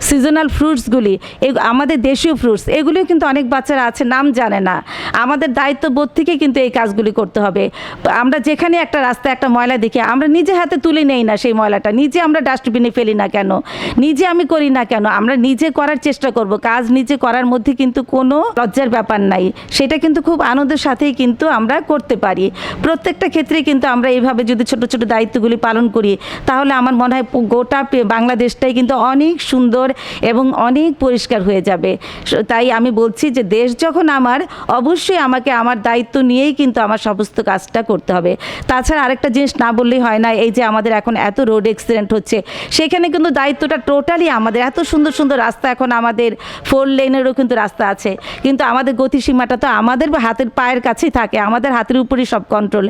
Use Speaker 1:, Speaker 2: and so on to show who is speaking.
Speaker 1: Seasonal ফ্রুটসগুলি, আমাদের দেশীয় fruits, এগুলিও কিন্তু অনেক বাচ্চারা আছে নাম জানে না। আমাদের দায়িত্ববোধ থেকে কিন্তু এই কাজগুলি করতে হবে। আমরা যেখানে একটা রাস্তায় একটা ময়লা দেখি, আমরা নিজে হাতে তুলে নেই না সেই ময়লাটা, নিজে আমরা ডাস্টবিনে ফেলি না কেন, নিজে আমি করি না কেন, আমরা নিজে করার চেষ্টা করব। কাজ নিজে করার মধ্যে কিন্তু কোনো লজ্জার ব্যাপার নাই, সেটা কিন্তু খুব আনন্দের সাথেই কিন্তু আমরা করতে পারি। প্রত্যেকটা ক্ষেত্রে কিন্তু আমরা এইভাবে যদি ছোট ছোট দায়িত্বগুলি পালন করি, তাহলে আমার মনে হয় গোটা বাংলাদেশটাই কিন্তু অনেক সুন্দর এবং অনেক পরিষ্কার হয়ে যাবে। তাই আমি বলছি যে দেশ যখন আমার, অবশ্যই আমাকে আমার দায়িত্ব নিয়েই কিন্তু আমার সমস্ত কাজটা করতে হবে। তাছাড়া আরেকটা জিনিস না বললেই হয় না, এই যে আমাদের এখন এত রোড অ্যাক্সিডেন্ট হচ্ছে, সেখানে কিন্তু দায়িত্বটা টোটালি আমাদের। এত সুন্দর সুন্দর রাস্তা এখন আমাদের, 4 লেনেরও কিন্তু রাস্তা আছে, কিন্তু আমাদের গতিসীমাটা তো আমাদের হাতের পায়ের কাছেই থাকে, আমাদের হাতের উপরই সব কন্ট্রোল।